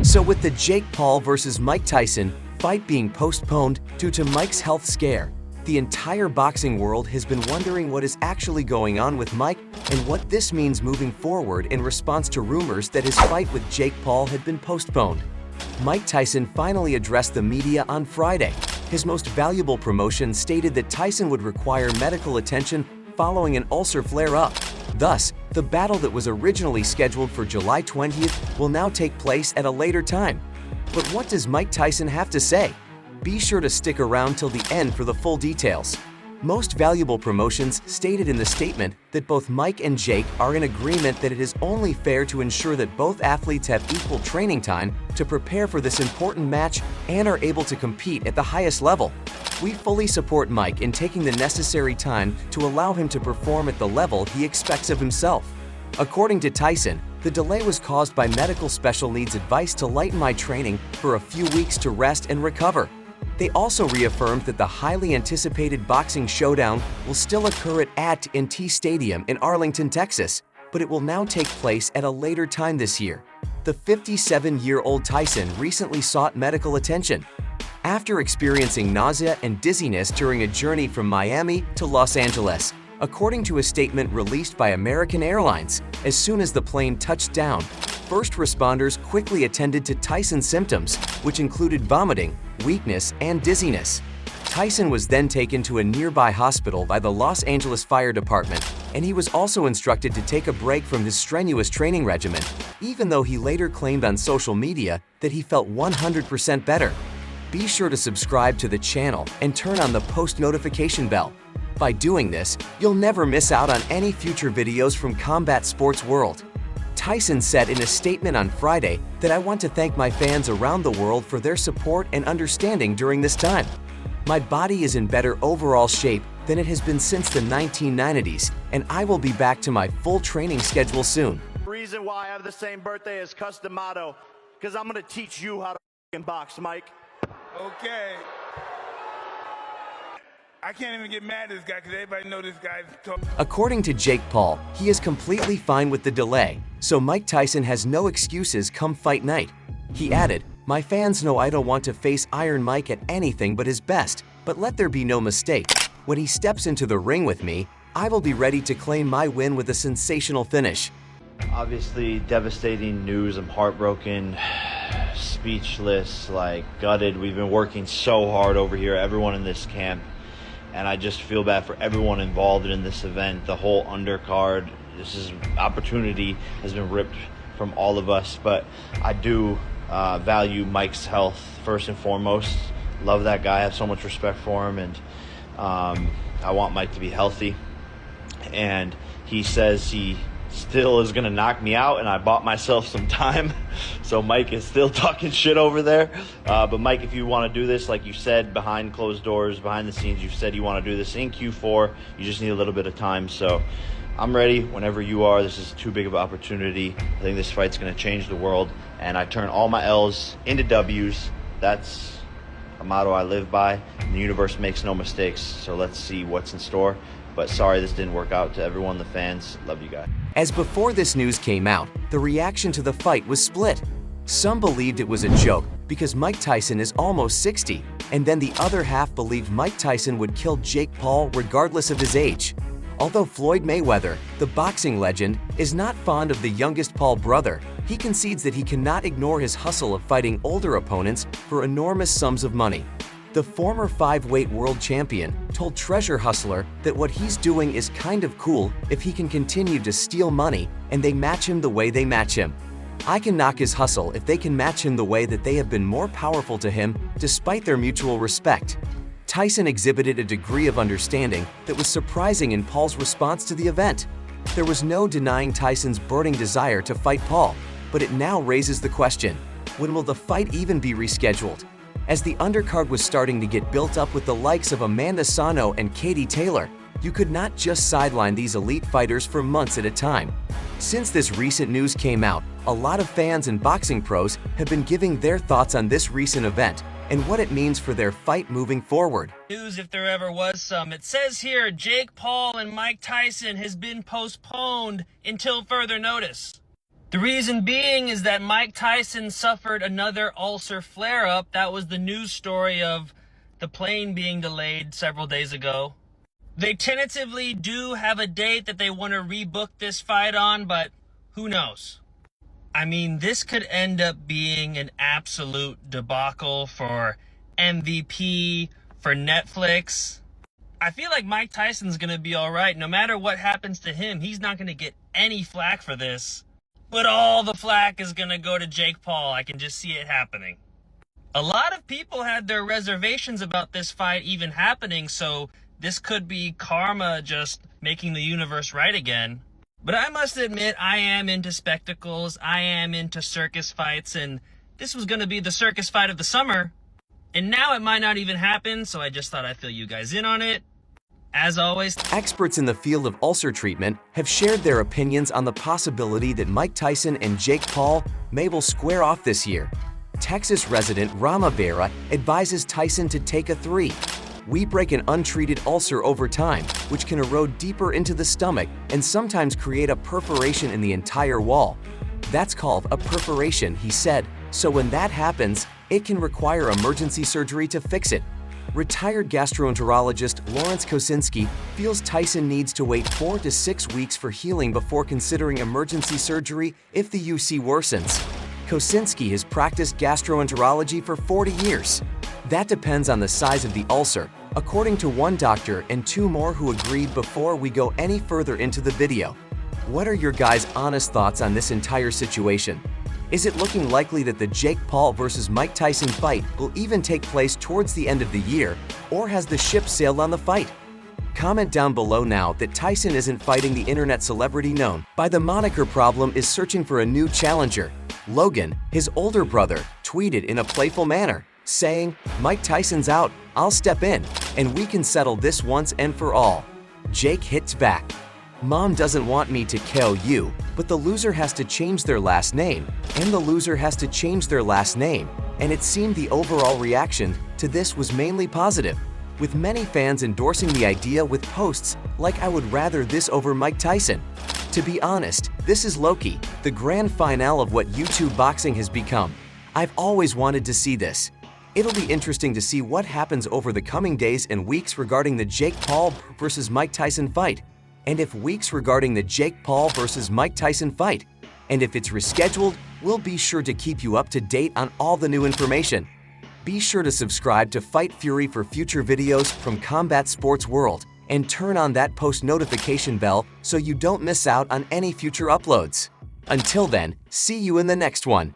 So with the Jake Paul versus Mike Tyson fight being postponed due to Mike's health scare, the entire boxing world has been wondering what is actually going on with Mike and what this means moving forward in response to rumors that his fight with Jake Paul had been postponed. Mike Tyson finally addressed the media on Friday. His most valuable promotion stated that Tyson would require medical attention following an ulcer flare-up. Thus, the battle that was originally scheduled for July 20th will now take place at a later time. But what does Mike Tyson have to say? Be sure to stick around till the end for the full details. Most valuable promotions stated in the statement that both Mike and Jake are in agreement that it is only fair to ensure that both athletes have equal training time to prepare for this important match and are able to compete at the highest level. We fully support Mike in taking the necessary time to allow him to perform at the level he expects of himself. According to Tyson, the delay was caused by medical special needs advice to lighten my training for a few weeks to rest and recover. They also reaffirmed that the highly anticipated boxing showdown will still occur at AT&T Stadium in Arlington, Texas, but it will now take place at a later time this year. The 57-year-old Tyson recently sought medical attention after experiencing nausea and dizziness during a journey from Miami to Los Angeles. According to a statement released by American Airlines, as soon as the plane touched down, first responders quickly attended to Tyson's symptoms, which included vomiting, weakness, and dizziness. Tyson was then taken to a nearby hospital by the Los Angeles Fire Department, and he was also instructed to take a break from his strenuous training regimen, even though he later claimed on social media that he felt 100% better. Be sure to subscribe to the channel and turn on the post notification bell. By doing this, you'll never miss out on any future videos from Combat Sports World. Tyson said in a statement on Friday that I want to thank my fans around the world for their support and understanding during this time. My body is in better overall shape than it has been since the 1990s, and I will be back to my full training schedule soon. The reason why I have the same birthday as Customato, because I'm going to teach you how to f***ing box, Mike. Okay. I can't even get mad at this guy because everybody knows this guy's talking. According to Jake Paul, he is completely fine with the delay, so Mike Tyson has no excuses come fight night. He added, "My fans know I don't want to face Iron Mike at anything but his best, but let there be no mistake. When he steps into the ring with me, I will be ready to claim my win with a sensational finish." Obviously, devastating news. I'm heartbroken, speechless, like gutted. We've been working so hard over here, everyone in this camp. And I just feel bad for everyone involved in this event, the whole undercard. This opportunity has been ripped from all of us, but I do value Mike's health first and foremost. Love that guy, I have so much respect for him, and I want Mike to be healthy. And he says he still is gonna knock me out, and I bought myself some time. So Mike is still talking shit over there. But Mike, if you want to do this, like you said, behind closed doors, behind the scenes, you said you want to do this in Q4. You just need a little bit of time. So I'm ready whenever you are. This is too big of an opportunity. I think this fight's gonna change the world, and I turn all my L's into W's. That's a motto I live by. And the universe makes no mistakes. So let's see what's in store. But sorry this didn't work out. To everyone, the fans, love you guys. As before this news came out, the reaction to the fight was split. Some believed it was a joke because Mike Tyson is almost 60, and then the other half believed Mike Tyson would kill Jake Paul regardless of his age. Although Floyd Mayweather, the boxing legend, is not fond of the youngest Paul brother, he concedes that he cannot ignore his hustle of fighting older opponents for enormous sums of money. The former 5-weight world champion told Treasure Hustler that what he's doing is kind of cool if he can continue to steal money and they match him the way they match him. I can knock his hustle if they can match him the way that they have been more powerful to him despite their mutual respect. Tyson exhibited a degree of understanding that was surprising in Paul's response to the event. There was no denying Tyson's burning desire to fight Paul, but it now raises the question, when will the fight even be rescheduled? As the undercard was starting to get built up with the likes of Amanda Sano and Katie Taylor, you could not just sideline these elite fighters for months at a time. Since this recent news came out, a lot of fans and boxing pros have been giving their thoughts on this recent event and what it means for their fight moving forward. News, if there ever was some. It says here, Jake Paul and Mike Tyson has been postponed until further notice. The reason being is that Mike Tyson suffered another ulcer flare-up. That was the news story of the plane being delayed several days ago. They tentatively do have a date that they want to rebook this fight on, but who knows? I mean, this could end up being an absolute debacle for MVP, for Netflix. I feel like Mike Tyson's going to be all right. No matter what happens to him, he's not going to get any flack for this. But all the flack is going to go to Jake Paul. I can just see it happening. A lot of people had their reservations about this fight even happening, so this could be karma just making the universe right again. But I must admit, I am into spectacles, I am into circus fights, and this was going to be the circus fight of the summer. And now it might not even happen, so I just thought I'd fill you guys in on it. As always, experts in the field of ulcer treatment have shared their opinions on the possibility that Mike Tyson and Jake Paul may will square off this year. Texas resident Rama Vera advises Tyson to take a 3. We break an untreated ulcer over time, which can erode deeper into the stomach and sometimes create a perforation in the entire wall. That's called a perforation, he said. So when that happens, it can require emergency surgery to fix it. Retired gastroenterologist Lawrence Kosinski feels Tyson needs to wait 4 to 6 weeks for healing before considering emergency surgery if the UC worsens. Kosinski has practiced gastroenterology for 40 years. That depends on the size of the ulcer, according to one doctor and 2 more who agreed before we go any further into the video. What are your guys' honest thoughts on this entire situation? Is it looking likely that the Jake Paul versus Mike Tyson fight will even take place towards the end of the year, or has the ship sailed on the fight? Comment down below now that Tyson isn't fighting the internet celebrity known by the moniker Problem is searching for a new challenger. Logan, his older brother, tweeted in a playful manner, saying, "Mike Tyson's out, I'll step in, and we can settle this once and for all." Jake hits back, "Mom doesn't want me to KO you, but the loser has to change their last name, and the loser has to change their last name." And it seemed the overall reaction to this was mainly positive, with many fans endorsing the idea with posts like "I would rather this over Mike Tyson." To be honest, this is low-key, the grand finale of what YouTube boxing has become. I've always wanted to see this. It'll be interesting to see what happens over the coming days and weeks regarding the Jake Paul versus Mike Tyson fight. And if weeks regarding the Jake Paul versus Mike Tyson fight. And if it's rescheduled, we'll be sure to keep you up to date on all the new information. Be sure to subscribe to Fight Fury for future videos from Combat Sports World and turn on that post notification bell so you don't miss out on any future uploads. Until then, see you in the next one.